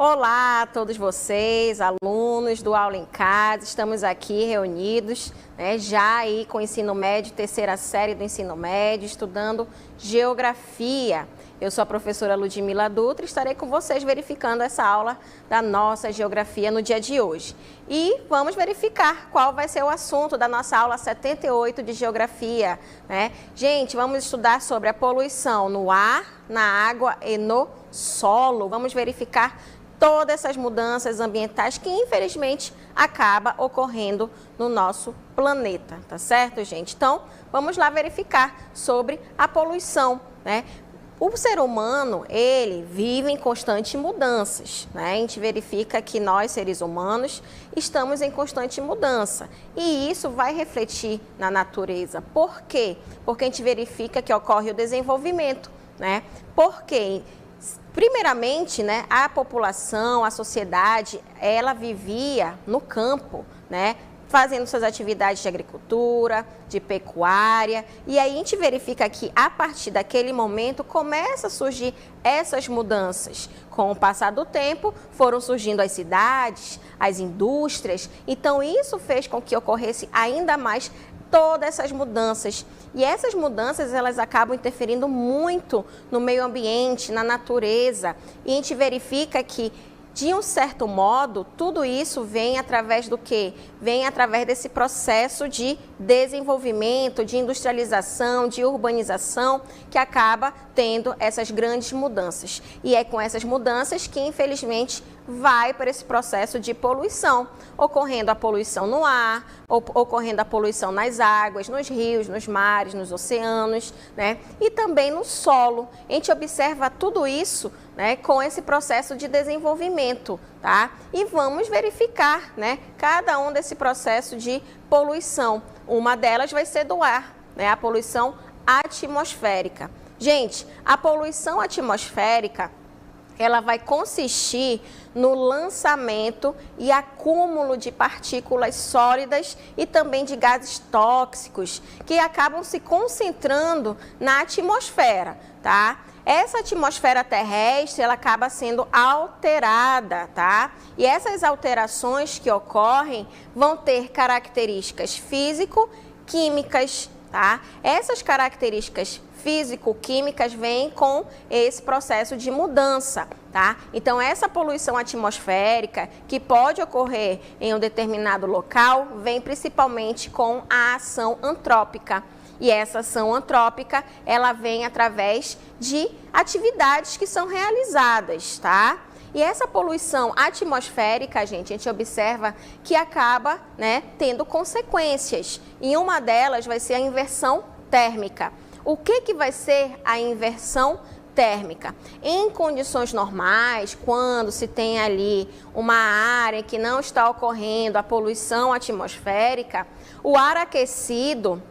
Olá a todos vocês, alunos do Aula em Casa, estamos aqui reunidos, já aí com o ensino médio, terceira série do ensino médio, estudando Geografia. Eu sou a professora Ludmila Dutra e estarei com vocês verificando essa aula da nossa Geografia no dia de hoje. E vamos verificar qual vai ser o assunto da nossa aula 78 de Geografia, Gente, vamos estudar sobre a poluição no ar, na água e no solo. Vamos verificar todas essas mudanças ambientais que, infelizmente, acabam ocorrendo no nosso planeta, tá certo, gente? Então, vamos lá verificar sobre a poluição, O ser humano, ele vive em constantes mudanças, A gente verifica que nós, seres humanos, estamos em constante mudança e isso vai refletir na natureza. Por quê? Porque a gente verifica que ocorre o desenvolvimento, Porque primeiramente, a população, a sociedade, ela vivia no campo, fazendo suas atividades de agricultura, de pecuária, e aí a gente verifica que a partir daquele momento começa a surgir essas mudanças. Com o passar do tempo, foram surgindo as cidades, as indústrias, então isso fez com que ocorresse ainda mais todas essas mudanças. E essas mudanças, elas acabam interferindo muito no meio ambiente, na natureza. E a gente verifica que, de um certo modo, tudo isso vem através do quê? Vem através desse processo de desenvolvimento, de industrialização, de urbanização, que acaba tendo essas grandes mudanças. E é com essas mudanças que, infelizmente, vai para esse processo de poluição, ocorrendo a poluição no ar, ocorrendo a poluição nas águas, nos rios, nos mares, nos oceanos, E também no solo. A gente observa tudo isso, com esse processo de desenvolvimento, tá? E vamos verificar, cada um desse processo de poluição. Uma delas vai ser do ar, a poluição atmosférica. Gente, a poluição atmosférica, ela vai consistir no lançamento e acúmulo de partículas sólidas e também de gases tóxicos que acabam se concentrando na atmosfera, tá? Essa atmosfera terrestre, ela acaba sendo alterada, tá? E essas alterações que ocorrem vão ter características físico-químicas, tá? Essas características físico-químicas vêm com esse processo de mudança, tá? Então, essa poluição atmosférica, que pode ocorrer em um determinado local, vem principalmente com a ação antrópica. E essa ação antrópica, ela vem através de atividades que são realizadas, tá? E essa poluição atmosférica, gente, a gente observa que acaba, tendo consequências. E uma delas vai ser a inversão térmica. O que vai ser a inversão térmica? Em condições normais, quando se tem ali uma área que não está ocorrendo a poluição atmosférica, o ar aquecido,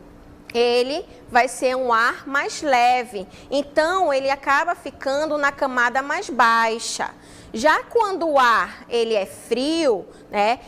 ele vai ser um ar mais leve, então ele acaba ficando na camada mais baixa. Já quando o ar ele é frio,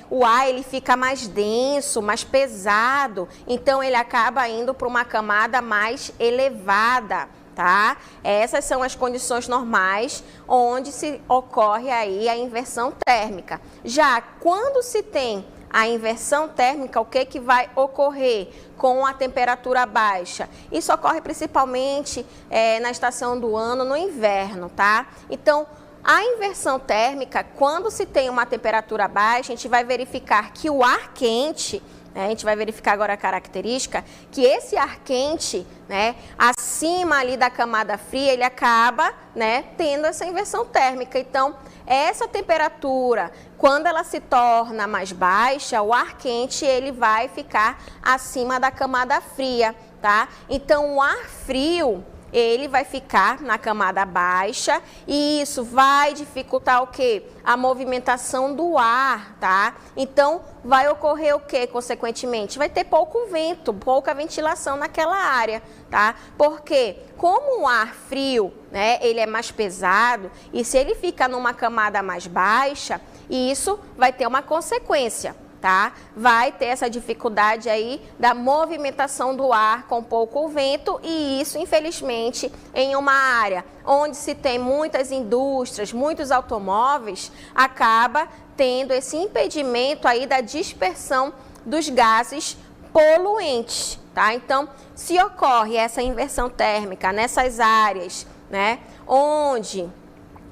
o ar ele fica mais denso, mais pesado, então ele acaba indo para uma camada mais elevada, tá? Essas são as condições normais onde se ocorre aí a inversão térmica. Já quando se tem a inversão térmica, o que vai ocorrer com a temperatura baixa? Isso ocorre principalmente na estação do ano, no inverno, tá? Então, a inversão térmica, quando se tem uma temperatura baixa, a gente vai verificar que o ar quente, a gente vai verificar agora a característica, que esse ar quente, acima ali da camada fria, ele acaba, tendo essa inversão térmica. Então, essa temperatura, quando ela se torna mais baixa, o ar quente, ele vai ficar acima da camada fria, tá? Então, o ar frio, ele vai ficar na camada baixa e isso vai dificultar o quê? A movimentação do ar, tá? Então, vai ocorrer o quê, consequentemente? Vai ter pouco vento, pouca ventilação naquela área, tá? Porque, como o ar frio, ele é mais pesado e se ele fica numa camada mais baixa, isso vai ter uma consequência. tá? Vai ter essa dificuldade aí da movimentação do ar com pouco vento, e isso, infelizmente, em uma área onde se tem muitas indústrias, muitos automóveis, acaba tendo esse impedimento aí da dispersão dos gases poluentes, tá? Então, se ocorre essa inversão térmica nessas áreas, né, onde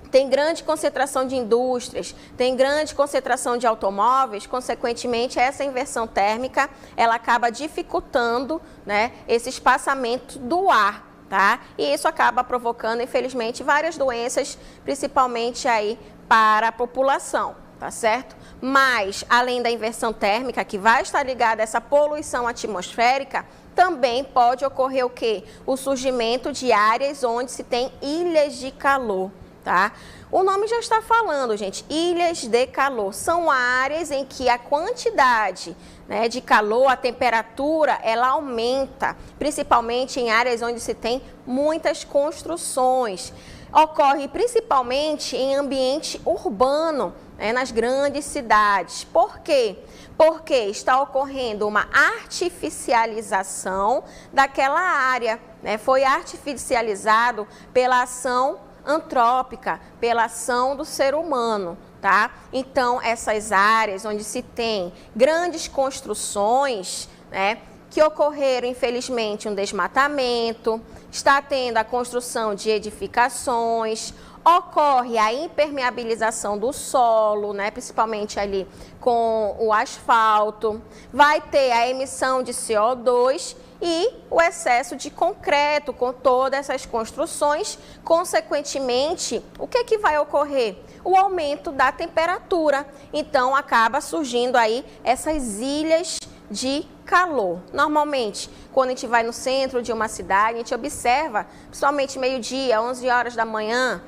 tem grande concentração de indústrias, tem grande concentração de automóveis, consequentemente, essa inversão térmica, ela acaba dificultando, né, esse espaçamento do ar, tá? E isso acaba provocando, infelizmente, várias doenças, principalmente aí para a população, tá certo? Mas, além da inversão térmica, que vai estar ligada a essa poluição atmosférica, também pode ocorrer o quê? O surgimento de áreas onde se tem ilhas de calor. Tá? O nome já está falando, gente, ilhas de calor. São áreas em que a quantidade, né, de calor, a temperatura, ela aumenta, principalmente em áreas onde se tem muitas construções. Ocorre principalmente em ambiente urbano, né, nas grandes cidades. Por quê? Porque está ocorrendo uma artificialização daquela área, né? Foi artificializado pela ação antrópica, pela ação do ser humano, tá? Então, essas áreas onde se tem grandes construções, né, que ocorreram, infelizmente, um desmatamento, está tendo a construção de edificações, ocorre a impermeabilização do solo, né, principalmente ali com o asfalto, vai ter a emissão de CO2 e o excesso de concreto com todas essas construções. Consequentemente, o que é que vai ocorrer? O aumento da temperatura. Então, acaba surgindo aí essas ilhas de calor. Normalmente, quando a gente vai no centro de uma cidade, a gente observa, principalmente meio-dia, 11 horas da manhã,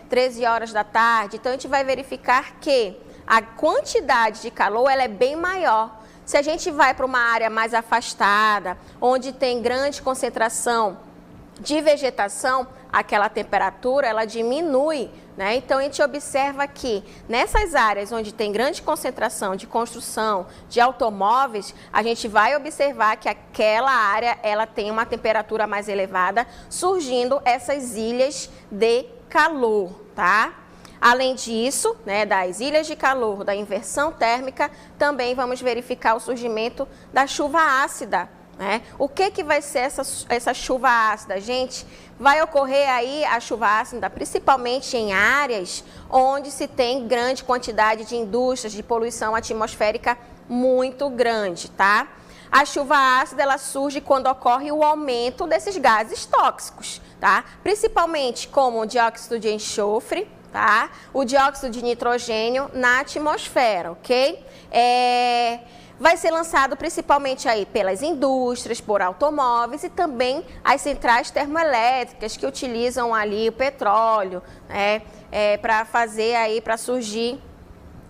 13 horas da tarde, então a gente vai verificar que a quantidade de calor ela é bem maior. Se a gente vai para uma área mais afastada, onde tem grande concentração de vegetação, aquela temperatura ela diminui, né? Então a gente observa que nessas áreas onde tem grande concentração de construção de automóveis, a gente vai observar que aquela área ela tem uma temperatura mais elevada, surgindo essas ilhas de calor, tá? Além disso, né, das ilhas de calor, da inversão térmica, também vamos verificar o surgimento da chuva ácida, né? O que vai ser essa chuva ácida, gente? Vai ocorrer aí a chuva ácida principalmente em áreas onde se tem grande quantidade de indústrias, de poluição atmosférica muito grande, tá? A chuva ácida ela surge quando ocorre o aumento desses gases tóxicos, tá? Principalmente como o dióxido de enxofre, tá? O dióxido de nitrogênio na atmosfera, ok? Vai ser lançado principalmente aí pelas indústrias, por automóveis e também as centrais termoelétricas que utilizam ali o petróleo, né? Para fazer aí, para surgir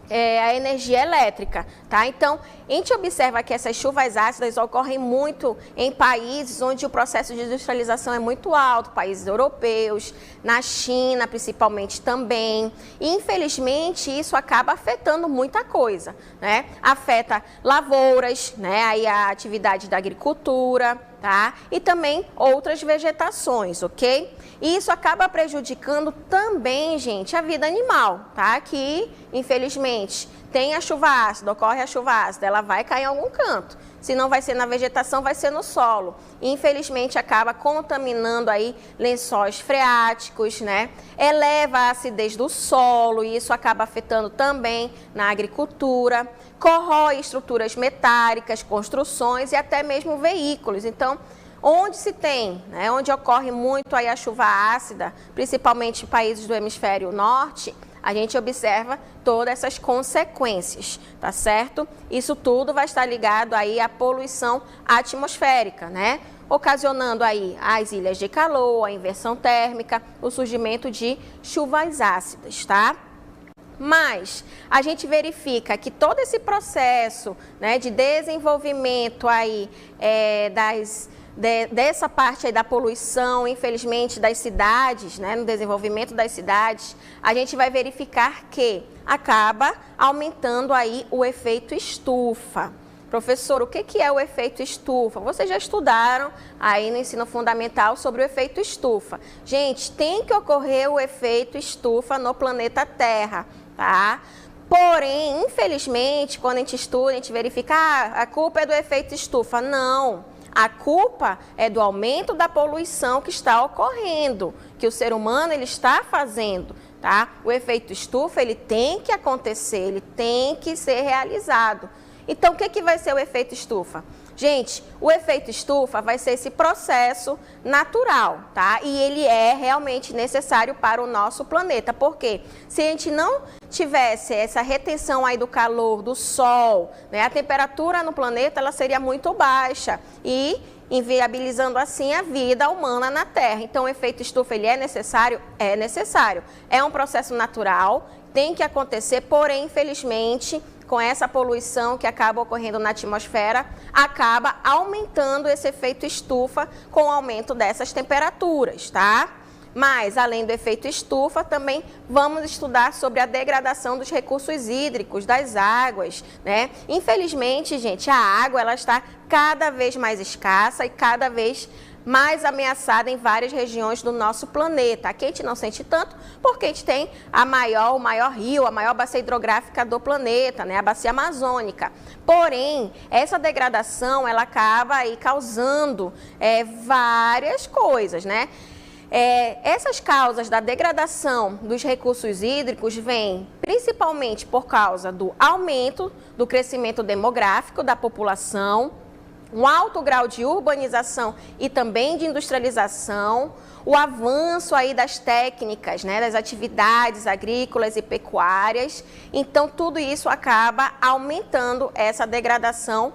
a energia elétrica, tá? Então, a gente observa que essas chuvas ácidas ocorrem muito em países onde o processo de industrialização é muito alto, países europeus, na China principalmente também. E, infelizmente, isso acaba afetando muita coisa, né? Afeta lavouras, né? Aí a atividade da agricultura, tá? E também outras vegetações, ok? E isso acaba prejudicando também, gente, a vida animal, tá? Que, infelizmente, tem a chuva ácida, ocorre a chuva ácida, ela vai cair em algum canto. Se não vai ser na vegetação, vai ser no solo. Infelizmente, acaba contaminando aí lençóis freáticos, né? Eleva a acidez do solo e isso acaba afetando também na agricultura. Corrói estruturas metálicas, construções e até mesmo veículos. Então, onde se tem, né, onde ocorre muito aí a chuva ácida, principalmente em países do hemisfério norte, a gente observa todas essas consequências, tá certo? Isso tudo vai estar ligado aí à poluição atmosférica, né? Ocasionando aí as ilhas de calor, a inversão térmica, o surgimento de chuvas ácidas, tá? Mas a gente verifica que todo esse processo, né, de desenvolvimento aí dessa parte aí da poluição, infelizmente, das cidades, né, no desenvolvimento das cidades, a gente vai verificar que acaba aumentando aí o efeito estufa. Professor, o que é o efeito estufa? Vocês já estudaram aí no ensino fundamental sobre o efeito estufa. Gente, tem que ocorrer o efeito estufa no planeta Terra, tá? Porém, infelizmente, quando a gente estuda, a gente verifica, a culpa é do efeito estufa. Não, a culpa é do aumento da poluição que está ocorrendo, que o ser humano ele está fazendo, tá? O efeito estufa, ele tem que acontecer, ele tem que ser realizado. Então, o que vai ser o efeito estufa? Gente, o efeito estufa vai ser esse processo natural, tá? E ele é realmente necessário para o nosso planeta. Por quê? Se a gente não tivesse essa retenção aí do calor, do sol, né, a temperatura no planeta ela seria muito baixa e inviabilizando assim a vida humana na Terra. Então, o efeito estufa, ele é necessário? É necessário. É um processo natural, tem que acontecer, porém, infelizmente, com essa poluição que acaba ocorrendo na atmosfera, acaba aumentando esse efeito estufa com o aumento dessas temperaturas, tá? Mas, além do efeito estufa, também vamos estudar sobre a degradação dos recursos hídricos, das águas, né? Infelizmente, gente, a água ela está cada vez mais escassa e cada vez mais ameaçada em várias regiões do nosso planeta. Aqui a gente não sente tanto, porque a gente tem o maior rio, a maior bacia hidrográfica do planeta, né? A bacia amazônica. Porém, essa degradação, ela acaba aí causando várias coisas, né? Essas causas da degradação dos recursos hídricos vêm principalmente por causa do aumento do crescimento demográfico da população, um alto grau de urbanização e também de industrialização, o avanço aí das técnicas, né, das atividades agrícolas e pecuárias. Então, tudo isso acaba aumentando essa degradação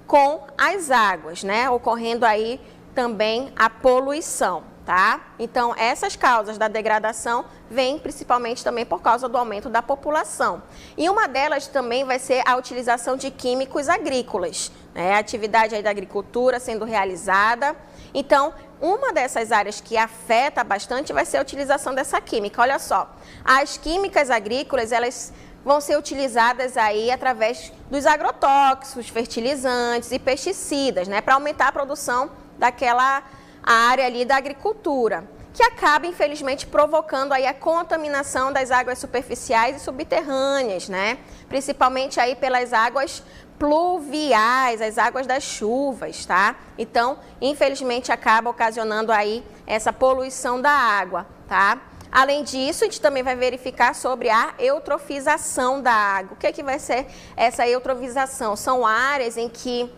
com as águas, né, ocorrendo aí também a poluição. Tá? Então, essas causas da degradação vêm principalmente também por causa do aumento da população. E uma delas também vai ser a utilização de químicos agrícolas, né? A atividade aí da agricultura sendo realizada. Então, uma dessas áreas que afeta bastante vai ser a utilização dessa química. Olha só, as químicas agrícolas, elas vão ser utilizadas aí através dos agrotóxicos, fertilizantes e pesticidas, né? Para aumentar a produção daquela área ali da agricultura, que acaba, infelizmente, provocando aí a contaminação das águas superficiais e subterrâneas, né? Principalmente aí pelas águas pluviais, as águas das chuvas, tá? Então, infelizmente, acaba ocasionando aí essa poluição da água, tá? Além disso, a gente também vai verificar sobre a eutrofização da água. O que é que vai ser essa eutrofização? São áreas em que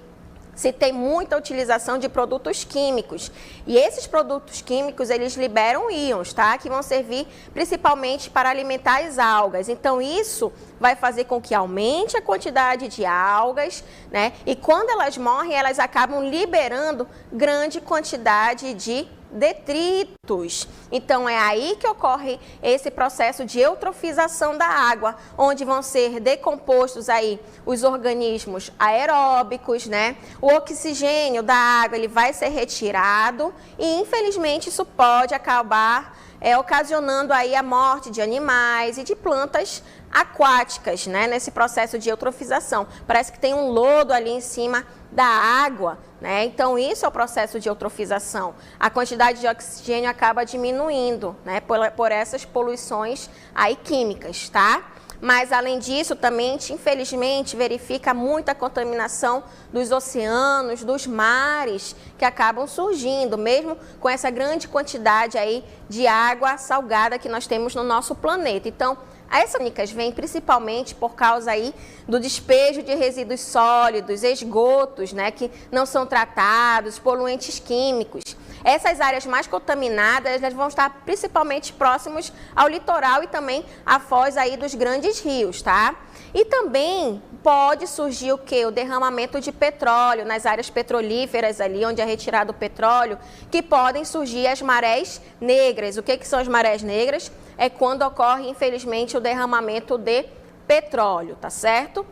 se tem muita utilização de produtos químicos. E esses produtos químicos, eles liberam íons, tá? Que vão servir principalmente para alimentar as algas. Então, isso vai fazer com que aumente a quantidade de algas, né? E quando elas morrem, elas acabam liberando grande quantidade de detritos. Então, é aí que ocorre esse processo de eutrofização da água, onde vão ser decompostos aí os organismos aeróbicos, né? O oxigênio da água, ele vai ser retirado e, infelizmente, isso pode acabar ocasionando aí a morte de animais e de plantas aquáticas, né? Nesse processo de eutrofização. Parece que tem um lodo ali em cima da água, né? Então, isso é o processo de eutrofização. A quantidade de oxigênio acaba diminuindo, né? Por essas poluições aí químicas, tá? Mas, além disso, também, a gente, infelizmente, verifica muita contaminação dos oceanos, dos mares, que acabam surgindo, mesmo com essa grande quantidade aí de água salgada que nós temos no nosso planeta. Então, essas químicas vêm principalmente por causa aí do despejo de resíduos sólidos, esgotos, né, que não são tratados, poluentes químicos. Essas áreas mais contaminadas, elas vão estar principalmente próximos ao litoral e também à foz aí dos grandes rios, tá? E também pode surgir o quê? O derramamento de petróleo nas áreas petrolíferas ali, onde é retirado o petróleo, que podem surgir as marés negras. O que são as marés negras? É quando ocorre, infelizmente, o derramamento de petróleo, tá certo?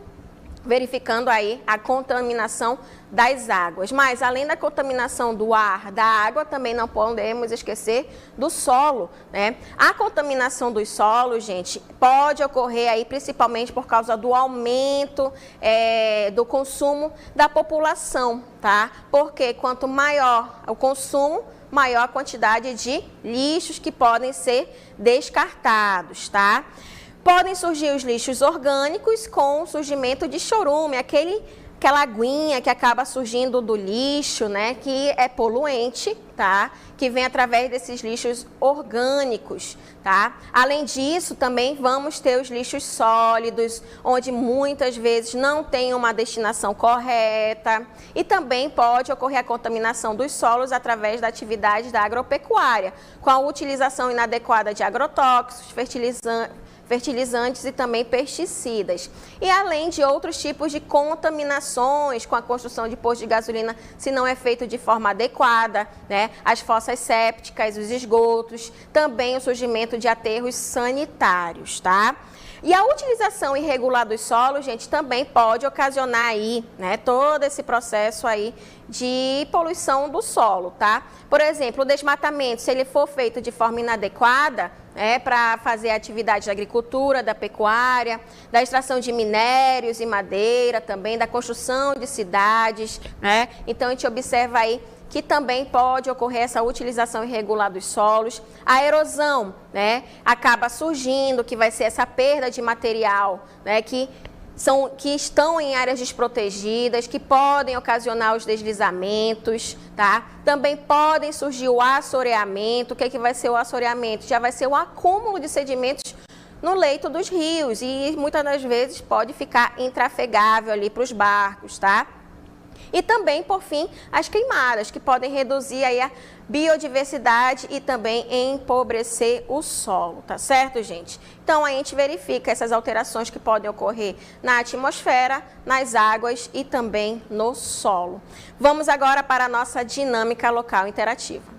verificando aí a contaminação das águas. Mas, além da contaminação do ar, da água, também não podemos esquecer do solo, né? A contaminação dos solos, gente, pode ocorrer aí principalmente por causa do aumento do consumo da população, tá? Porque quanto maior o consumo, maior a quantidade de lixos que podem ser descartados, tá? Podem surgir os lixos orgânicos com o surgimento de chorume, aquela aguinha que acaba surgindo do lixo, né, que é poluente, tá? Que vem através desses lixos orgânicos, tá? Além disso, também vamos ter os lixos sólidos, onde muitas vezes não tem uma destinação correta, e também pode ocorrer a contaminação dos solos através da atividade da agropecuária, com a utilização inadequada de agrotóxicos, fertilizantes e também pesticidas. E além de outros tipos de contaminações com a construção de postos de gasolina, se não é feito de forma adequada, né? As fossas sépticas, os esgotos, também o surgimento de aterros sanitários, tá? E a utilização irregular dos solos, gente, também pode ocasionar aí, né, todo esse processo aí de poluição do solo, tá? Por exemplo, o desmatamento, se ele for feito de forma inadequada, para fazer atividade da agricultura, da pecuária, da extração de minérios e madeira, também da construção de cidades, né? Então, a gente observa aí que também pode ocorrer essa utilização irregular dos solos. A erosão, né, acaba surgindo, que vai ser essa perda de material, né, que estão em áreas desprotegidas, que podem ocasionar os deslizamentos, tá? Também podem surgir o assoreamento. O que é que vai ser o assoreamento? Já vai ser o acúmulo de sedimentos no leito dos rios e muitas das vezes pode ficar intrafegável ali para os barcos, tá? E também, por fim, as queimadas, que podem reduzir aí a biodiversidade e também empobrecer o solo, tá certo, gente? Então, a gente verifica essas alterações que podem ocorrer na atmosfera, nas águas e também no solo. Vamos agora para a nossa dinâmica local interativa.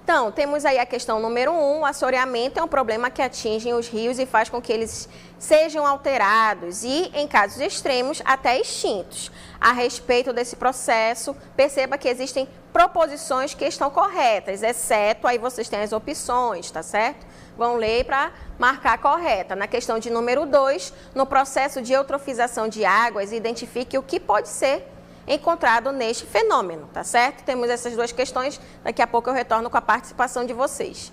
Então, temos aí a questão número 1, o assoreamento é um problema que atinge os rios e faz com que eles sejam alterados e, em casos extremos, até extintos. A respeito desse processo, perceba que existem proposições que estão corretas, exceto aí vocês têm as opções, tá certo? Vão ler para marcar correta. Na questão de número 2, no processo de eutrofização de águas, identifique o que pode ser encontrado neste fenômeno, tá certo? Temos essas duas questões, daqui a pouco eu retorno com a participação de vocês.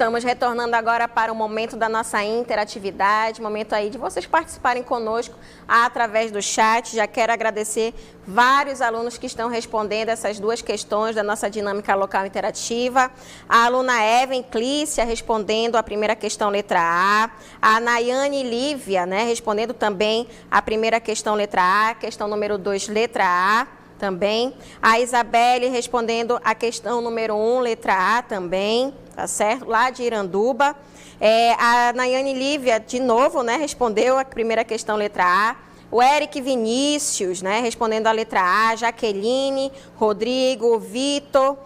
Estamos retornando agora para o momento da nossa interatividade, momento aí de vocês participarem conosco através do chat. Já quero agradecer vários alunos que estão respondendo essas duas questões da nossa dinâmica local interativa. A aluna Evan Clícia respondendo a primeira questão, letra A Nayane Lívia, né, respondendo também a primeira questão, letra A, questão número 2, letra A. Também. A Isabelle respondendo a questão número 1, letra A também, tá certo? Lá de Iranduba. A Nayane Lívia, de novo, né, respondeu a primeira questão, letra A. O Eric Vinícius, né, respondendo a letra A. Jaqueline, Rodrigo, Vitor,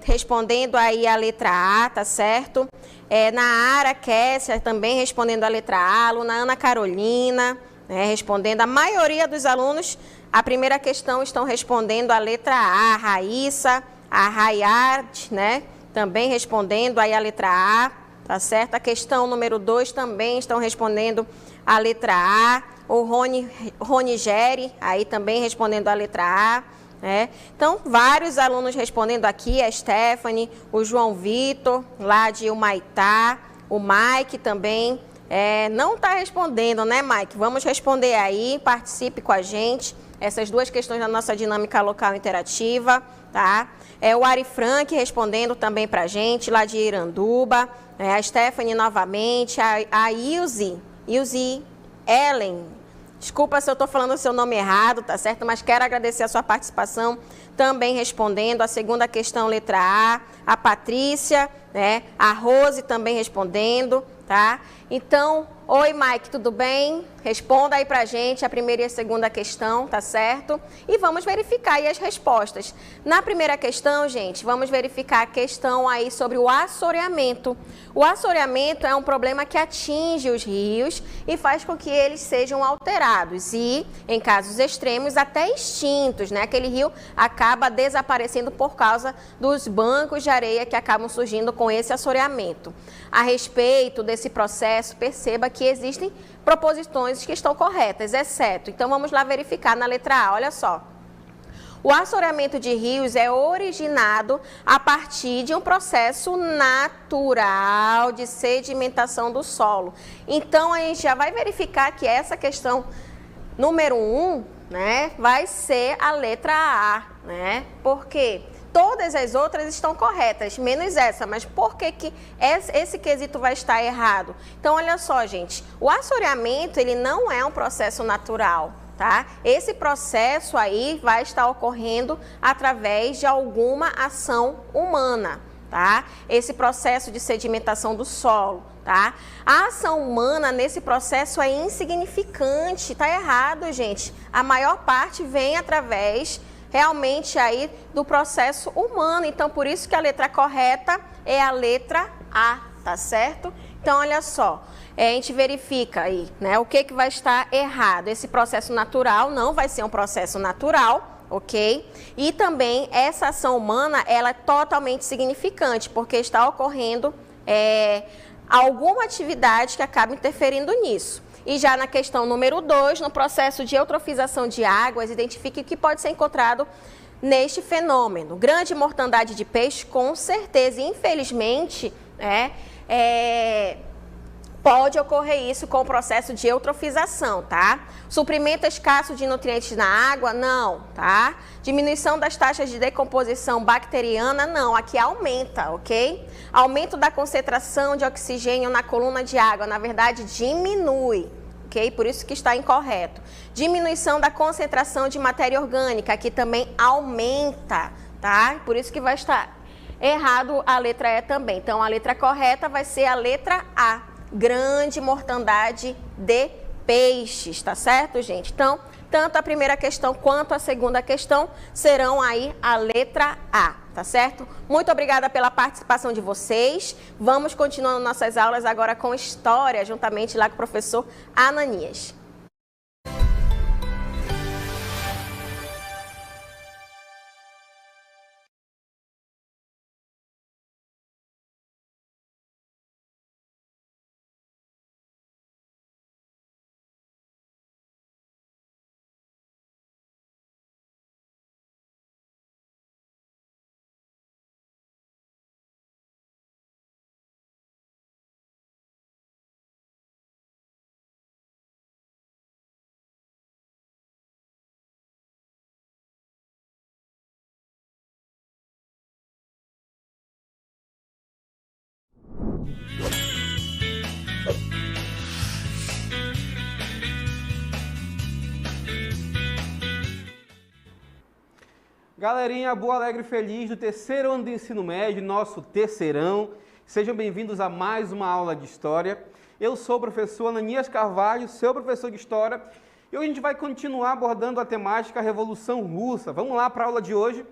respondendo aí a letra A, tá certo? Naara Kessia também respondendo a letra A. Aluna Ana Carolina, né, respondendo. A maioria dos alunos, a primeira questão, estão respondendo a letra A. Raíssa, a Rayard, né, também respondendo aí a letra A, tá certo? A questão número 2 também estão respondendo a letra A. O Rony Geri, aí também respondendo a letra A, né? Então, vários alunos respondendo aqui, a Stephanie, o João Vitor, lá de Humaitá, o Mike também, não está respondendo, né, Mike? Vamos responder aí, participe com a gente. Essas duas questões da nossa dinâmica local interativa, tá? O Ari Frank respondendo também para a gente, lá de Iranduba. A Stephanie novamente, a Ilse Ellen. Desculpa se eu estou falando o seu nome errado, tá certo? Mas quero agradecer a sua participação, também respondendo a segunda questão, letra A Patrícia, né? A Rose também respondendo, tá? Então, oi Mike, tudo bem? Responda aí pra gente a primeira e a segunda questão, tá certo? E vamos verificar aí as respostas. Na primeira questão, gente, vamos verificar a questão aí sobre o assoreamento. O assoreamento é um problema que atinge os rios e faz com que eles sejam alterados e, em casos extremos, até extintos, né? Aquele rio acaba desaparecendo por causa dos bancos de areia que acabam surgindo com esse assoreamento. A respeito desse processo, perceba que existem proposições que estão corretas, exceto. Então, vamos lá verificar na letra A, olha só. O assoreamento de rios é originado a partir de um processo natural de sedimentação do solo. Então, a gente já vai verificar que essa questão número 1, né, vai ser a letra A, né? Por quê? Todas as outras estão corretas, menos essa. Mas por que esse quesito vai estar errado? Então, olha só, gente. O assoreamento, ele não é um processo natural, tá? Esse processo aí vai estar ocorrendo através de alguma ação humana, tá? Esse processo de sedimentação do solo, tá? A ação humana nesse processo é insignificante. Tá errado, gente. A maior parte vem através realmente aí do processo humano. Então, por isso que a letra correta é a letra A, tá certo? Então, olha só, a gente verifica aí, né, o que vai estar errado. Esse processo natural não vai ser um processo natural, ok? E também essa ação humana, ela é totalmente significante, porque está ocorrendo alguma atividade que acaba interferindo nisso. E já na questão número 2, no processo de eutrofização de águas, identifique o que pode ser encontrado neste fenômeno. Grande mortandade de peixe, com certeza, e infelizmente, pode ocorrer isso com o processo de eutrofização, tá? Suprimento escasso de nutrientes na água, não, tá? Diminuição das taxas de decomposição bacteriana, não, aqui aumenta, ok? Aumento da concentração de oxigênio na coluna de água, na verdade diminui, ok? Por isso que está incorreto. Diminuição da concentração de matéria orgânica, aqui também aumenta, tá? Por isso que vai estar errado a letra E também. Então, a letra correta vai ser a letra A. Grande mortandade de peixes, tá certo, gente? Então, tanto a primeira questão quanto a segunda questão serão aí a letra A, tá certo? Muito obrigada pela participação de vocês. Vamos continuando nossas aulas agora com história, juntamente lá com o professor Ananias. Galerinha boa, alegre e feliz do terceiro ano do ensino médio, nosso terceirão. Sejam bem-vindos a mais uma aula de História. Eu sou o professor Ananias Carvalho, seu professor de História. E hoje a gente vai continuar abordando a temática Revolução Russa. Vamos lá para a aula de hoje.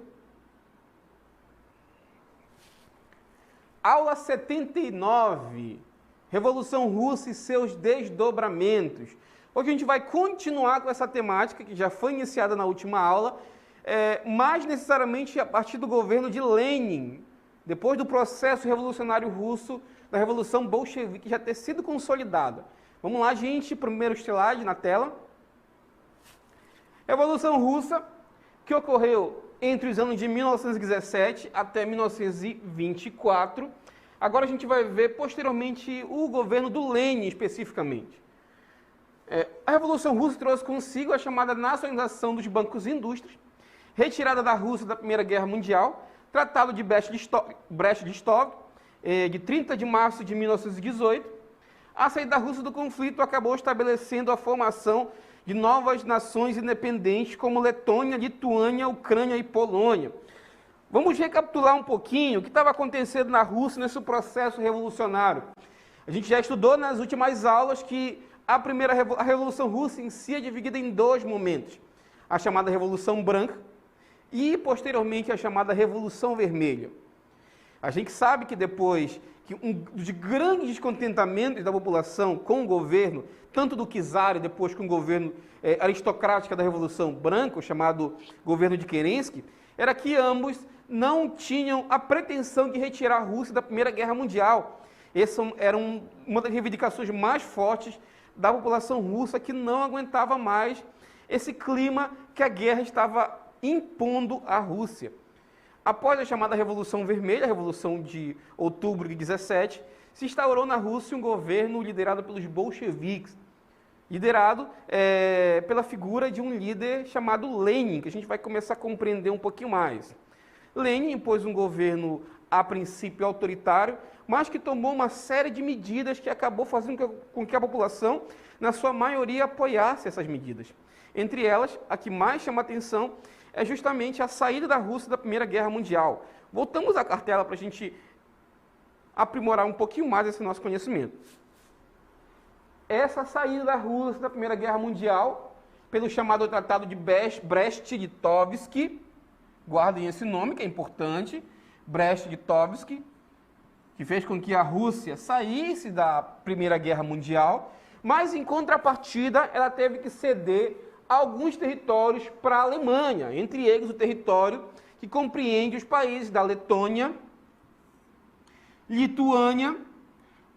Aula 79, Revolução Russa e seus desdobramentos. Hoje a gente vai continuar com essa temática que já foi iniciada na última aula, mais necessariamente a partir do governo de Lenin, depois do processo revolucionário russo, da Revolução Bolchevique já ter sido consolidada. Vamos lá, gente, primeiro slide na tela. Revolução Russa, que ocorreu entre os anos de 1917 até 1924. Agora a gente vai ver posteriormente o governo do Lenin especificamente. A Revolução Russa trouxe consigo a chamada nacionalização dos bancos e indústrias, retirada da Rússia da Primeira Guerra Mundial, Tratado de Brest-Litovsk, de 30 de março de 1918. A saída da Rússia do conflito acabou estabelecendo a formação de novas nações independentes como Letônia, Lituânia, Ucrânia e Polônia. Vamos recapitular um pouquinho o que estava acontecendo na Rússia nesse processo revolucionário. A gente já estudou nas últimas aulas que a Revolução Russa em si é dividida em dois momentos. A chamada Revolução Branca e, posteriormente, a chamada Revolução Vermelha. A gente sabe que depois que dos grandes descontentamentos da população com o governo, tanto do czar e depois com o governo aristocrático da Revolução Branca, o chamado governo de Kerensky, era que ambos não tinham a pretensão de retirar a Rússia da Primeira Guerra Mundial. Essa era uma das reivindicações mais fortes da população russa, que não aguentava mais esse clima que a guerra estava impondo à Rússia. Após a chamada Revolução Vermelha, a Revolução de outubro de 17, se instaurou na Rússia um governo liderado pelos bolcheviques, liderado pela figura de um líder chamado Lenin, que a gente vai começar a compreender um pouquinho mais. Lenin impôs um governo, a princípio, autoritário, mas que tomou uma série de medidas que acabou fazendo com que a população, na sua maioria, apoiasse essas medidas. Entre elas, a que mais chama atenção é justamente a saída da Rússia da Primeira Guerra Mundial. Voltamos à cartela para a gente aprimorar um pouquinho mais esse nosso conhecimento. Essa saída da Rússia da Primeira Guerra Mundial, pelo chamado Tratado de Brest-Litovsk, guardem esse nome que é importante, Brest-Litovsk, que fez com que a Rússia saísse da Primeira Guerra Mundial, mas em contrapartida ela teve que ceder alguns territórios para a Alemanha, entre eles o território que compreende os países da Letônia, Lituânia,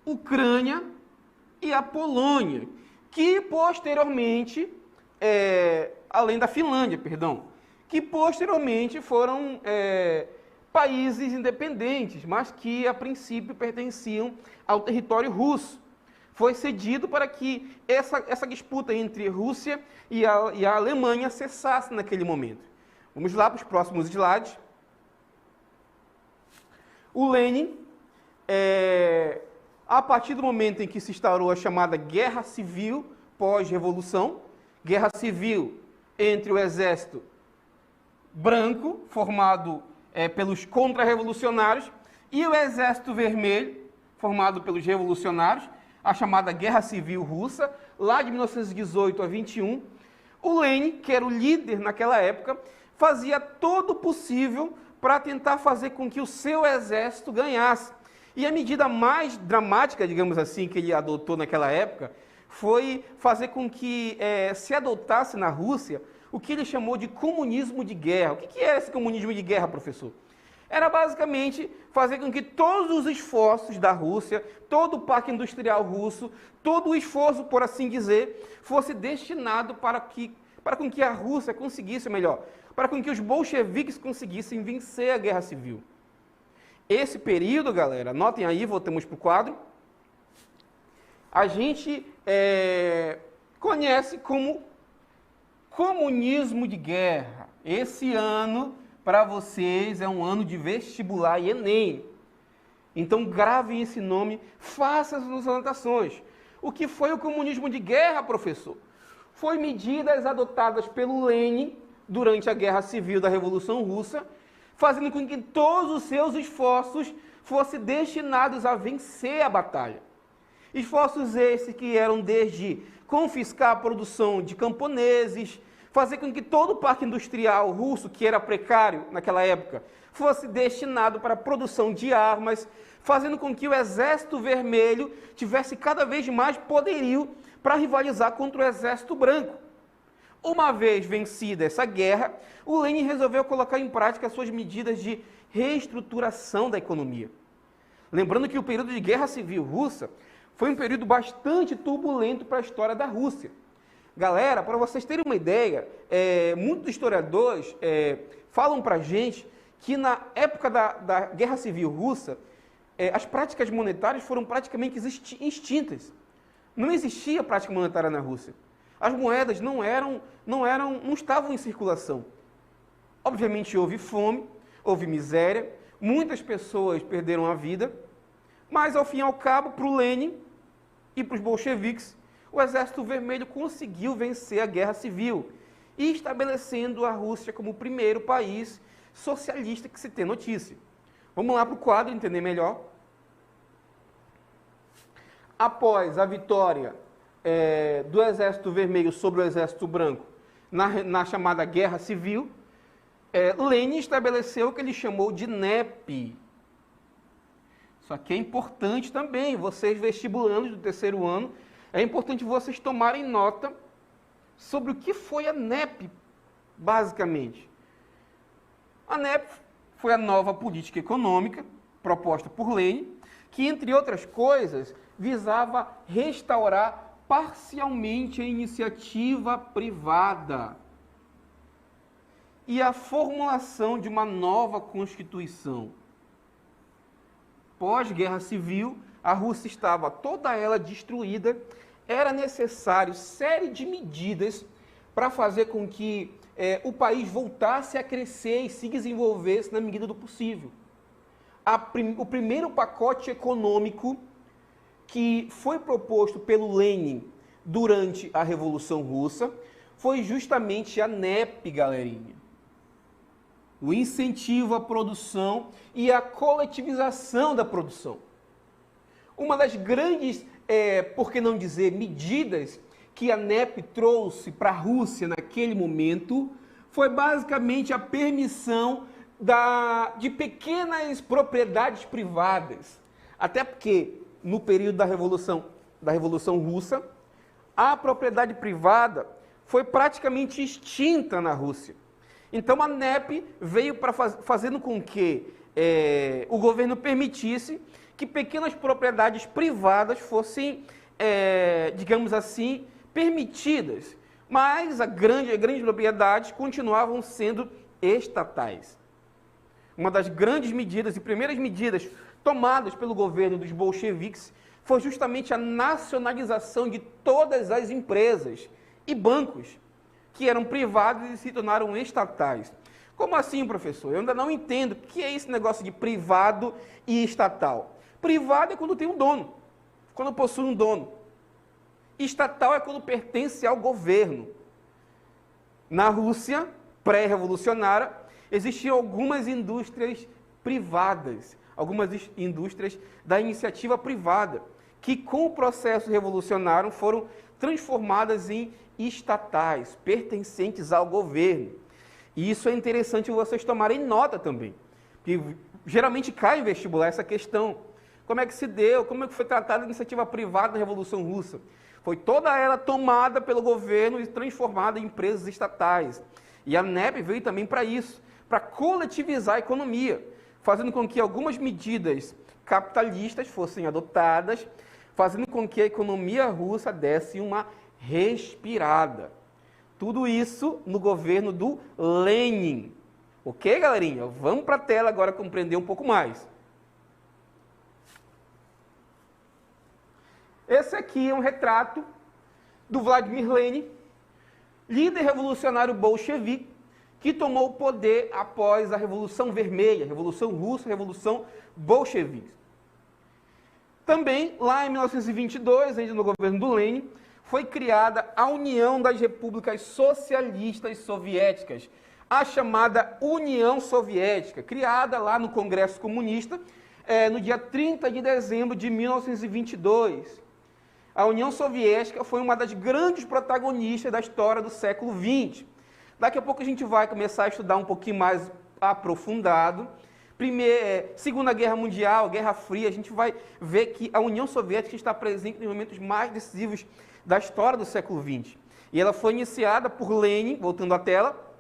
Ucrânia e a Polônia, que posteriormente, além da Finlândia, perdão, que posteriormente foram países independentes, mas que a princípio pertenciam ao território russo. Foi cedido para que essa disputa entre Rússia e a Alemanha cessasse naquele momento. Vamos lá para os próximos slides. O Lenin, a partir do momento em que se instaurou a chamada Guerra Civil pós-revolução, guerra civil entre o exército branco, formado pelos contra-revolucionários, e o exército vermelho, formado pelos revolucionários, a chamada Guerra Civil Russa, lá de 1918 a 21, o Lenin, que era o líder naquela época, fazia todo o possível para tentar fazer com que o seu exército ganhasse. E a medida mais dramática, digamos assim, que ele adotou naquela época, foi fazer com que se adotasse na Rússia o que ele chamou de comunismo de guerra. O que era esse comunismo de guerra, professor? Era basicamente fazer com que todos os esforços da Rússia, todo o parque industrial russo, todo o esforço, por assim dizer, fosse destinado para com que a Rússia conseguisse, melhor, para com que os bolcheviques conseguissem vencer a guerra civil. Esse período, galera, anotem aí, voltamos para o quadro, a gente conhece como comunismo de guerra. Esse ano, para vocês, é um ano de vestibular e Enem. Então gravem esse nome, façam as anotações. O que foi o comunismo de guerra, professor? Foi medidas adotadas pelo Lenin durante a Guerra Civil da Revolução Russa, fazendo com que todos os seus esforços fossem destinados a vencer a batalha. Esforços esses que eram desde confiscar a produção de camponeses, fazer com que todo o parque industrial russo, que era precário naquela época, fosse destinado para a produção de armas, fazendo com que o Exército Vermelho tivesse cada vez mais poderio para rivalizar contra o Exército Branco. Uma vez vencida essa guerra, o Lenin resolveu colocar em prática suas medidas de reestruturação da economia. Lembrando que o período de Guerra Civil Russa foi um período bastante turbulento para a história da Rússia. Galera, para vocês terem uma ideia, muitos historiadores falam para a gente que na época da Guerra Civil Russa, as práticas monetárias foram praticamente extintas. Não existia prática monetária na Rússia. As moedas não estavam em circulação. Obviamente houve fome, houve miséria, muitas pessoas perderam a vida, mas ao fim e ao cabo, para o Lenin e para os bolcheviques, o Exército Vermelho conseguiu vencer a Guerra Civil e estabelecendo a Rússia como o primeiro país socialista que se tem notícia. Vamos lá para o quadro entender melhor. Após a vitória do Exército Vermelho sobre o Exército Branco na chamada Guerra Civil, Lenin estabeleceu o que ele chamou de NEP. Isso aqui é importante também, vocês vestibulandos do terceiro ano, é importante vocês tomarem nota sobre o que foi a NEP, basicamente. A NEP foi a nova política econômica proposta por Lenin, que, entre outras coisas, visava restaurar parcialmente a iniciativa privada e a formulação de uma nova Constituição. Pós-Guerra Civil, a Rússia estava toda ela destruída, era necessário série de medidas para fazer com que o país voltasse a crescer e se desenvolvesse na medida do possível. O primeiro pacote econômico que foi proposto pelo Lenin durante a Revolução Russa foi justamente a NEP, galerinha. O incentivo à produção e a coletivização da produção. Uma das grandes, por que não dizer, medidas que a NEP trouxe para a Rússia naquele momento foi basicamente a permissão de pequenas propriedades privadas. Até porque, no período da Revolução Russa, a propriedade privada foi praticamente extinta na Rússia. Então a NEP veio para fazendo com que o governo permitisse que pequenas propriedades privadas fossem, digamos assim, permitidas, mas as grandes propriedades continuavam sendo estatais. Uma das grandes medidas e primeiras medidas tomadas pelo governo dos bolcheviques foi justamente a nacionalização de todas as empresas e bancos que eram privados e se tornaram estatais. Como assim, professor? Eu ainda não entendo o que é esse negócio de privado e estatal. Privado é quando tem um dono, quando possui um dono. Estatal é quando pertence ao governo. Na Rússia pré-revolucionária, existiam algumas indústrias privadas, algumas indústrias da iniciativa privada, que com o processo revolucionário foram transformadas em estatais, pertencentes ao governo. E isso é interessante vocês tomarem nota também, porque geralmente cai em vestibular essa questão. Como é que se deu, como é que foi tratada a iniciativa privada na Revolução Russa? Foi toda ela tomada pelo governo e transformada em empresas estatais. E a NEP veio também para isso, para coletivizar a economia, fazendo com que algumas medidas capitalistas fossem adotadas, fazendo com que a economia russa desse uma respirada. Tudo isso no governo do Lenin. Ok, galerinha? Vamos para a tela agora compreender um pouco mais. Esse aqui é um retrato do Vladimir Lenin, líder revolucionário bolchevique, que tomou o poder após a Revolução Vermelha, a Revolução Russa, a Revolução Bolchevique. Também, lá em 1922, ainda no governo do Lenin, foi criada a União das Repúblicas Socialistas Soviéticas, a chamada União Soviética, criada lá no Congresso Comunista, no dia 30 de dezembro de 1922. A União Soviética foi uma das grandes protagonistas da história do século XX. Daqui a pouco a gente vai começar a estudar um pouquinho mais aprofundado. Segunda Guerra Mundial, Guerra Fria, a gente vai ver que a União Soviética está presente nos momentos mais decisivos da história do século XX. E ela foi iniciada por Lenin, voltando à tela,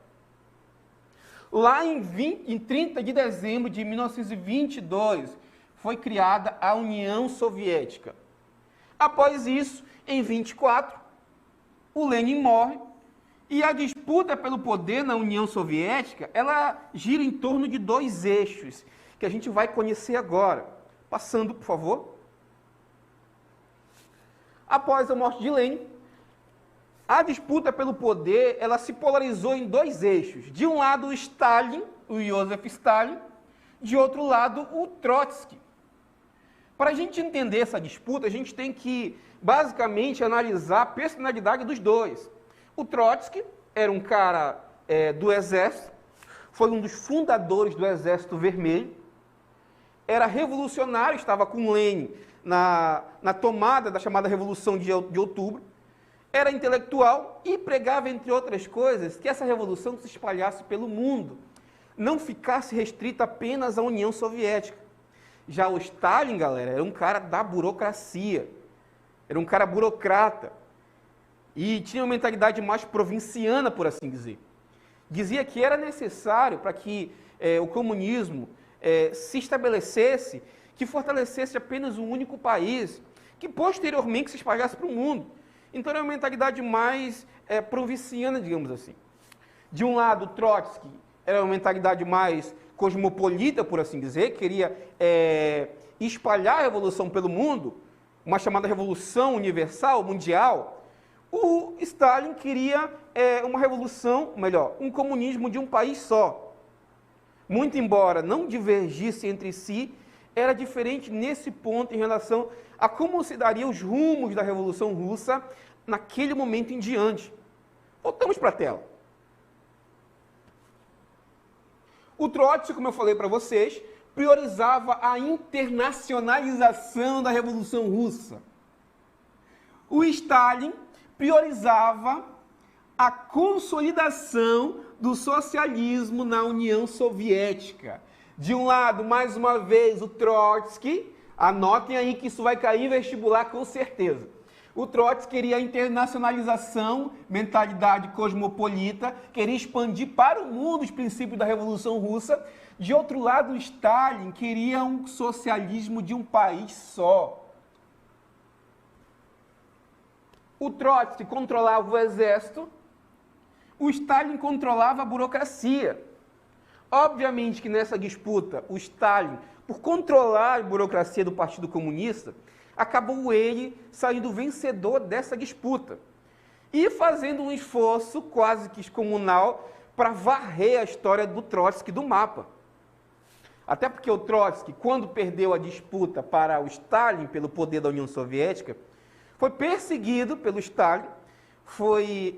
lá em 30 de dezembro de 1922, foi criada a União Soviética. Após isso, em 24, o Lenin morre e a disputa pelo poder na União Soviética, ela gira em torno de dois eixos, que a gente vai conhecer agora. Passando, por favor. Após a morte de Lenin, a disputa pelo poder, ela se polarizou em dois eixos. De um lado, o Stalin, o Joseph Stalin, de outro lado, o Trotsky. Para a gente entender essa disputa, a gente tem que, basicamente, analisar a personalidade dos dois. O Trotsky era um cara do Exército, foi um dos fundadores do Exército Vermelho, era revolucionário, estava com Lenin na tomada da chamada Revolução de Outubro, era intelectual e pregava, entre outras coisas, que essa revolução se espalhasse pelo mundo, não ficasse restrita apenas à União Soviética. Já o Stalin, galera, era um cara da burocracia, era um cara burocrata e tinha uma mentalidade mais provinciana, por assim dizer. Dizia que era necessário para que o comunismo se estabelecesse, que fortalecesse apenas um único país, que posteriormente se espalhasse para o mundo. Então era uma mentalidade mais provinciana, digamos assim. De um lado, Trotsky era uma mentalidade mais cosmopolita, por assim dizer, queria espalhar a revolução pelo mundo, uma chamada revolução universal, mundial. O Stalin queria uma revolução, melhor, um comunismo de um país só. Muito embora não divergisse entre si, era diferente nesse ponto em relação a como se daria os rumos da Revolução Russa naquele momento em diante. Voltamos para a tela. O Trotsky, como eu falei para vocês, priorizava a internacionalização da Revolução Russa. O Stalin priorizava a consolidação do socialismo na União Soviética. De um lado, mais uma vez, o Trotsky, anotem aí que isso vai cair em vestibular com certeza. O Trotsky queria a internacionalização, mentalidade cosmopolita, queria expandir para o mundo os princípios da Revolução Russa. De outro lado, o Stalin queria um socialismo de um país só. O Trotsky controlava o exército, o Stalin controlava a burocracia. Obviamente que nessa disputa, o Stalin, por controlar a burocracia do Partido Comunista, acabou ele saindo vencedor dessa disputa e fazendo um esforço quase que excomunal para varrer a história do Trotsky do mapa. Até porque o Trotsky, quando perdeu a disputa para o Stalin pelo poder da União Soviética, foi perseguido pelo Stalin, foi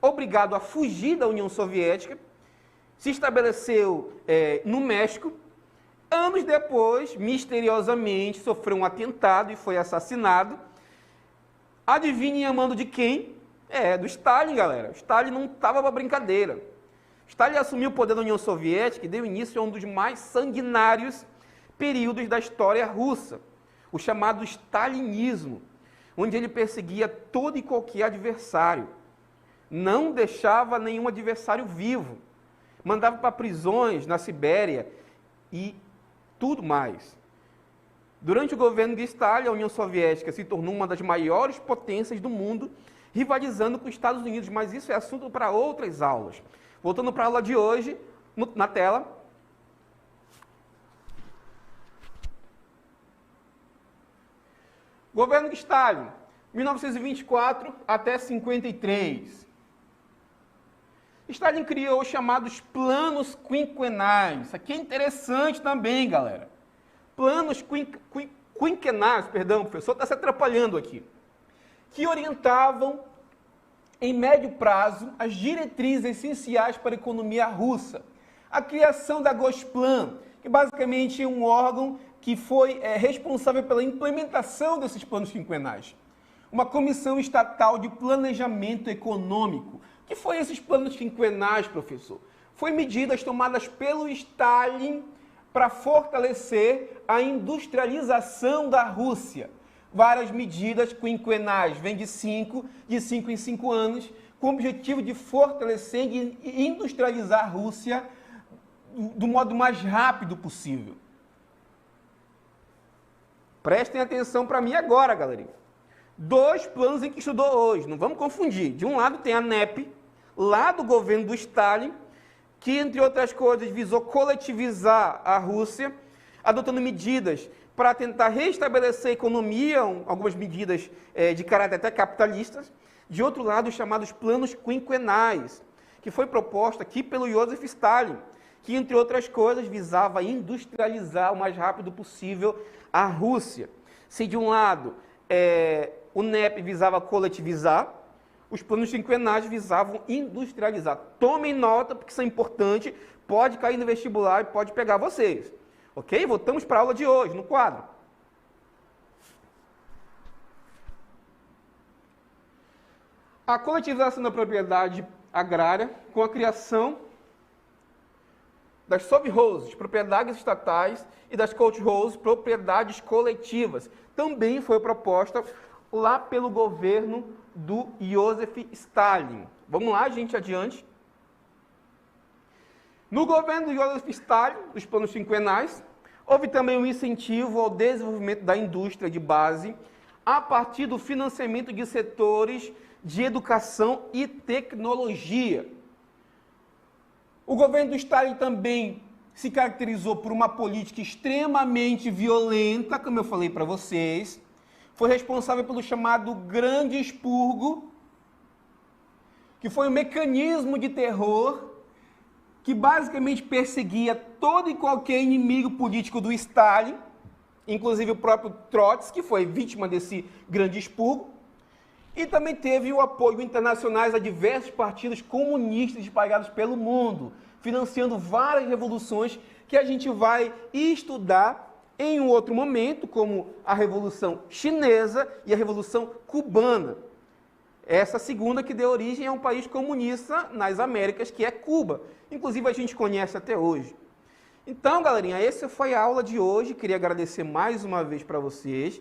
obrigado a fugir da União Soviética, se estabeleceu no México. Anos depois, misteriosamente, sofreu um atentado e foi assassinado. Adivinhem a mando de quem? Do Stalin, galera. O Stalin não estava para brincadeira. Stalin assumiu o poder da União Soviética e deu início a um dos mais sanguinários períodos da história russa, o chamado stalinismo, onde ele perseguia todo e qualquer adversário. Não deixava nenhum adversário vivo. Mandava para prisões na Sibéria e tudo mais. Durante o governo de Stalin, a União Soviética se tornou uma das maiores potências do mundo, rivalizando com os Estados Unidos, mas isso é assunto para outras aulas. Voltando para a aula de hoje, na tela. Governo de Stalin, 1924 até 53. Stalin criou os chamados planos quinquenais. Isso aqui é interessante também, galera. Planos quinquenais, perdão, o professor está se atrapalhando aqui, que orientavam, em médio prazo, as diretrizes essenciais para a economia russa. A criação da Gosplan, que basicamente é um órgão que foi responsável pela implementação desses planos quinquenais. Uma comissão estatal de planejamento econômico. O que foi esses planos quinquenais, professor? Foi medidas tomadas pelo Stalin para fortalecer a industrialização da Rússia. Várias medidas quinquenais, vem de 5 em 5 anos, com o objetivo de fortalecer e industrializar a Rússia do modo mais rápido possível. Prestem atenção para mim agora, galerinha. 2 planos em que estudou hoje, não vamos confundir. De um lado tem a NEP, lá do governo do Stalin, que, entre outras coisas, visou coletivizar a Rússia, adotando medidas para tentar restabelecer a economia, algumas medidas de caráter até capitalistas. De outro lado, os chamados planos quinquenais, que foi proposto aqui pelo Joseph Stalin, que, entre outras coisas, visava industrializar o mais rápido possível a Rússia. Se de um lado o NEP visava coletivizar, os planos quinquenais visavam industrializar. Tomem nota, porque isso é importante, pode cair no vestibular e pode pegar vocês. Ok? Voltamos para a aula de hoje, no quadro. A coletivização da propriedade agrária, com a criação das sovkhozes, propriedades estatais, e das kolkhozes, propriedades coletivas, também foi proposta lá pelo governo do Joseph Stalin. Vamos lá, gente, adiante. No governo do Joseph Stalin, os planos quinquenais, houve também um incentivo ao desenvolvimento da indústria de base a partir do financiamento de setores de educação e tecnologia. O governo do Stalin também se caracterizou por uma política extremamente violenta, como eu falei para vocês. Foi responsável pelo chamado Grande Expurgo, que foi um mecanismo de terror que basicamente perseguia todo e qualquer inimigo político do Stalin, inclusive o próprio Trotsky, que foi vítima desse Grande Expurgo, e também teve o apoio internacional a diversos partidos comunistas espalhados pelo mundo, financiando várias revoluções que a gente vai estudar em um outro momento, como a Revolução Chinesa e a Revolução Cubana. Essa segunda que deu origem a um país comunista nas Américas, que é Cuba. Inclusive, a gente conhece até hoje. Então, galerinha, essa foi a aula de hoje. Queria agradecer mais uma vez para vocês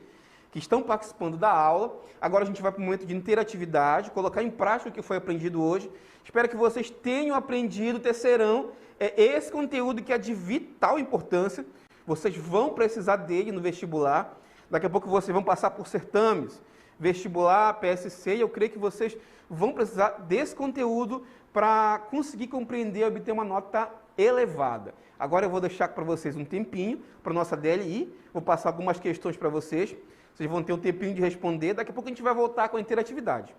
que estão participando da aula. Agora a gente vai para o momento de interatividade, colocar em prática o que foi aprendido hoje. Espero que vocês tenham aprendido, terceirão, esse conteúdo que é de vital importância. Vocês vão precisar dele no vestibular. Daqui a pouco vocês vão passar por certames, vestibular, PSC, e eu creio que vocês vão precisar desse conteúdo para conseguir compreender e obter uma nota elevada. Agora eu vou deixar para vocês um tempinho para a nossa DLI, vou passar algumas questões para vocês. Vocês vão ter um tempinho de responder, daqui a pouco a gente vai voltar com a interatividade.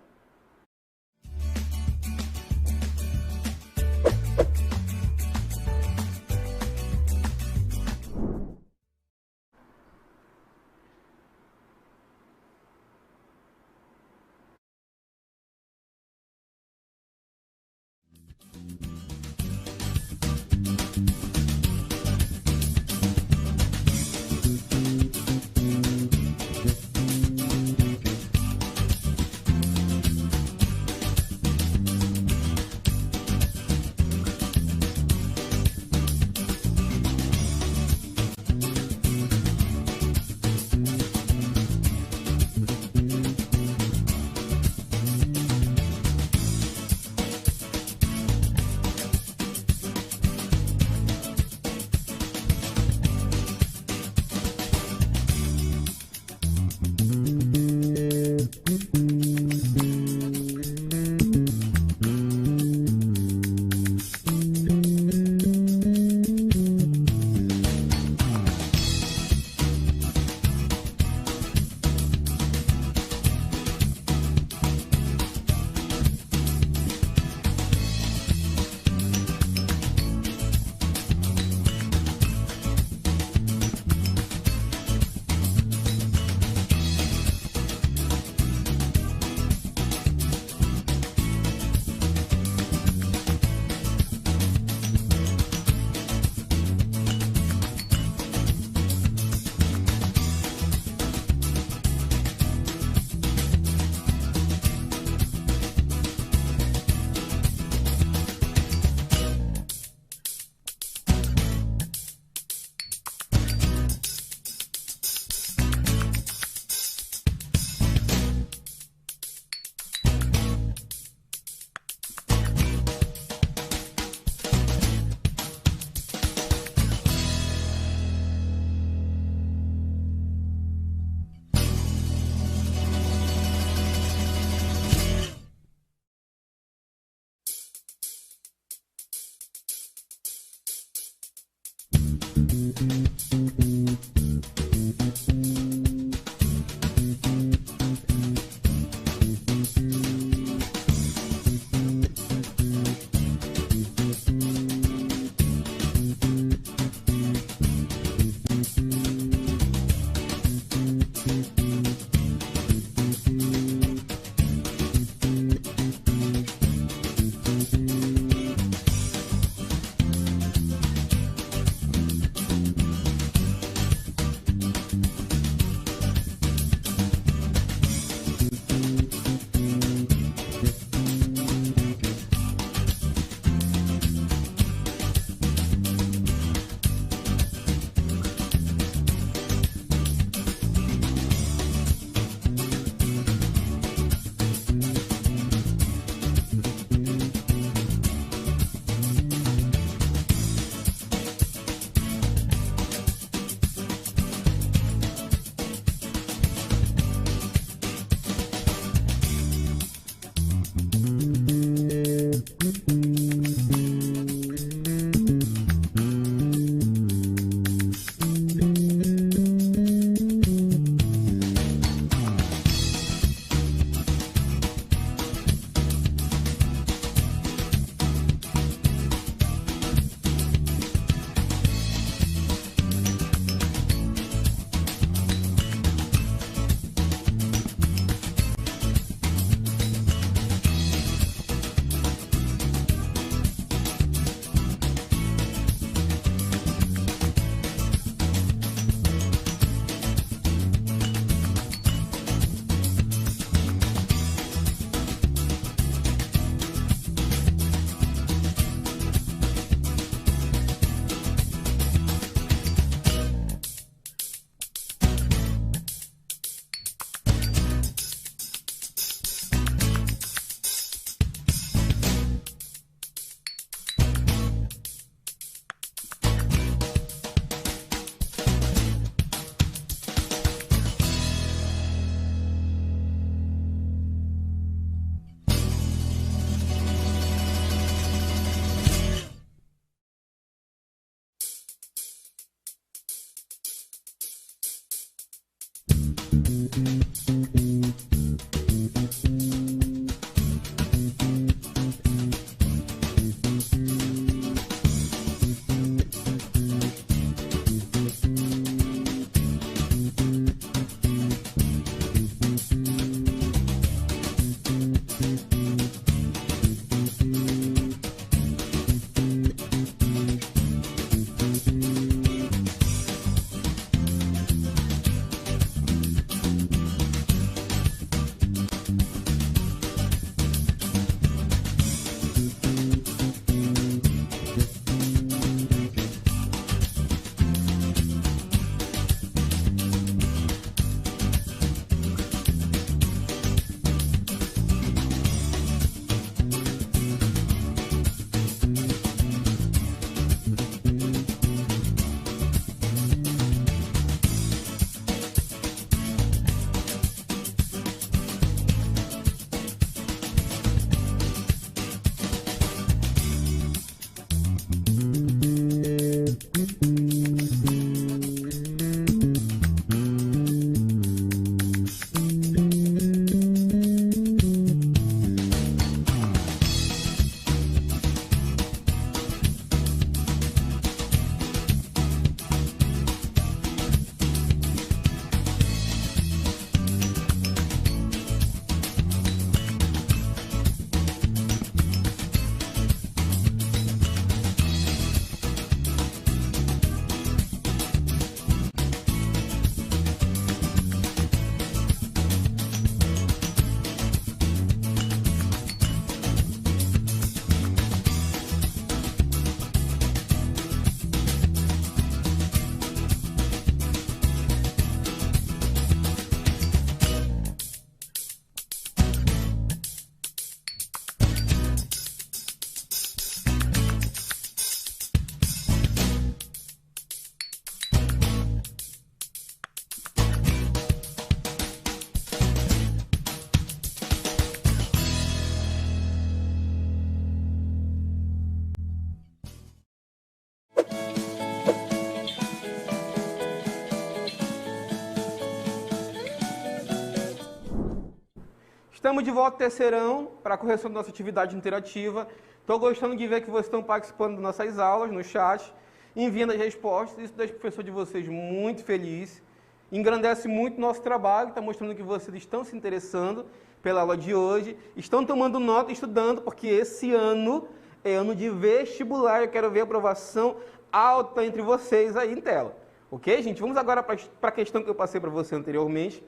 Estamos de volta terceirão para a correção da nossa atividade interativa. Estou gostando de ver que vocês estão participando das nossas aulas no chat, enviando as respostas. Isso deixa o professor de vocês muito feliz. Engrandece muito o nosso trabalho, está mostrando que vocês estão se interessando pela aula de hoje, estão tomando nota e estudando, porque esse ano é ano de vestibular. Eu quero ver a aprovação alta entre vocês aí em tela. Ok, gente? Vamos agora para a questão que eu passei para você anteriormente.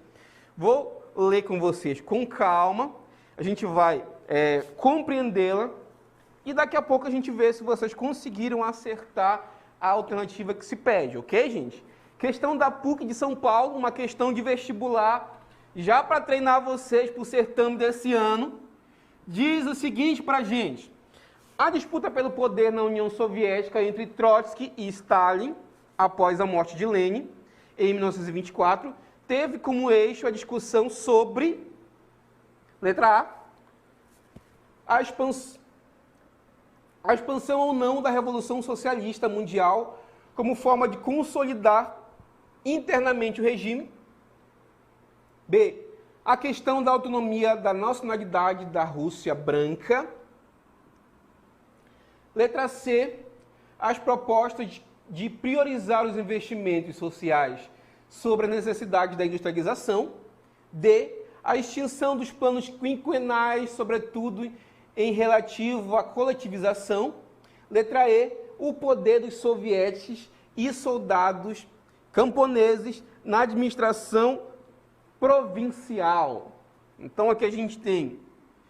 Vou ler com vocês com calma, a gente vai compreendê-la e daqui a pouco a gente vê se vocês conseguiram acertar a alternativa que se pede, ok, gente? Questão da PUC de São Paulo, uma questão de vestibular, já para treinar vocês para o certame desse ano, diz o seguinte para a gente: a disputa pelo poder na União Soviética entre Trotsky e Stalin, após a morte de Lenin, em 1924, teve como eixo a discussão sobre, letra A, a expansão ou não da Revolução Socialista Mundial como forma de consolidar internamente o regime. B, a questão da autonomia da nacionalidade da Rússia branca. Letra C, as propostas de priorizar os investimentos sociais sobre a necessidade da industrialização. D, a extinção dos planos quinquenais, sobretudo em relativo à coletivização. Letra E, o poder dos sovietes e soldados camponeses na administração provincial. Então aqui a gente tem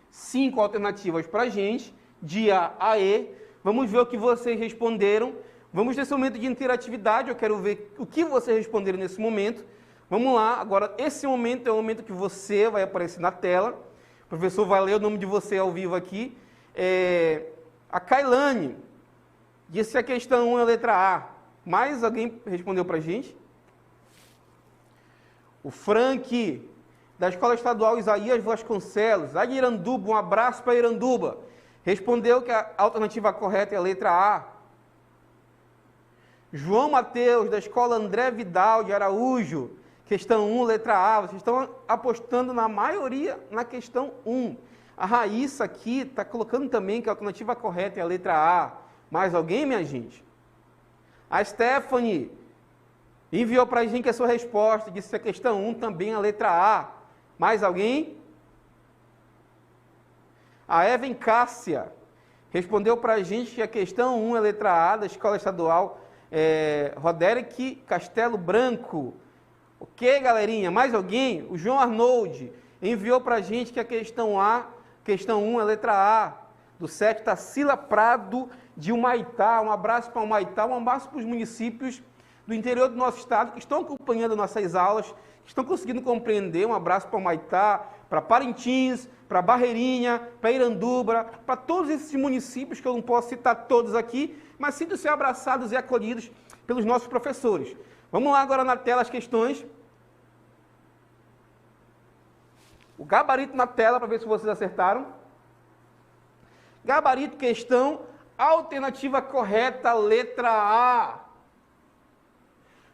5 alternativas para a gente, de A a E. Vamos ver o que vocês responderam. Vamos nesse momento de interatividade, eu quero ver o que vocês responderam nesse momento. Vamos lá, agora esse momento é o momento que você vai aparecer na tela. O professor vai ler o nome de você ao vivo aqui. A Kailane disse que a questão 1 é a letra A. Mais alguém respondeu para a gente? O Frank, da Escola Estadual Isaías Vasconcelos, lá de Iranduba, um abraço para Iranduba, respondeu que a alternativa correta é a letra A. João Mateus, da Escola André Vidal de Araújo, questão 1, letra A. Vocês estão apostando na maioria na questão 1. A Raíssa aqui está colocando também que a alternativa correta é a letra A. Mais alguém, minha gente? A Stephanie enviou para a gente a sua resposta, disse que a questão 1 também é a letra A. Mais alguém? A Evan Cássia respondeu para a gente que a questão 1 é a letra A, da Escola Estadual Roderick Castelo Branco. Ok, galerinha? Mais alguém? O João Arnold enviou para a gente que a questão 1 é a letra A, do 7, Tarsila Prado de Humaitá. Um abraço para Humaitá, um abraço para os municípios do interior do nosso estado que estão acompanhando nossas aulas, que estão conseguindo compreender. Um abraço para Humaitá, para Parintins, para Barreirinha, para Iranduba, para todos esses municípios que eu não posso citar todos aqui, mas sintam-se abraçados e acolhidos pelos nossos professores. Vamos lá agora na tela as questões. O gabarito na tela para ver se vocês acertaram. Gabarito, questão, alternativa correta, letra A.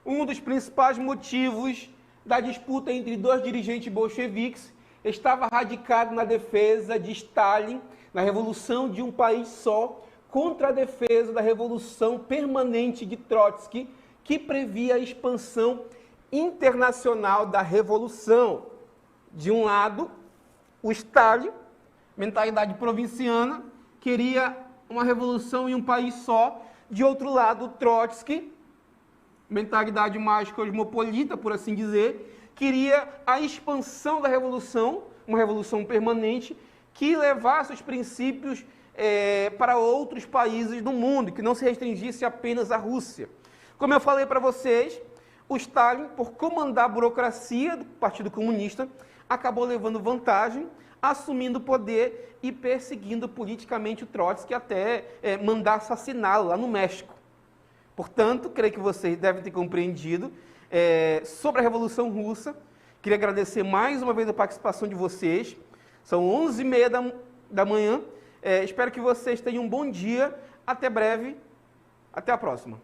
Um dos principais motivos da disputa entre dois dirigentes bolcheviques estava radicado na defesa de Stalin, na revolução de um país só, contra a defesa da revolução permanente de Trotsky, que previa a expansão internacional da revolução. De um lado, o Stalin, mentalidade provinciana, queria uma revolução em um país só. De outro lado, o Trotsky, mentalidade mais cosmopolita, por assim dizer, queria a expansão da revolução, uma revolução permanente, que levasse os princípios para outros países do mundo, que não se restringisse apenas à Rússia. Como eu falei para vocês, o Stalin, por comandar a burocracia do Partido Comunista, acabou levando vantagem, assumindo o poder e perseguindo politicamente o Trotsky até mandar assassiná-lo lá no México. Portanto, creio que vocês devem ter compreendido sobre a Revolução Russa. Queria agradecer mais uma vez a participação de vocês. São 11h30 da manhã. Espero que vocês tenham um bom dia. Até breve. Até a próxima.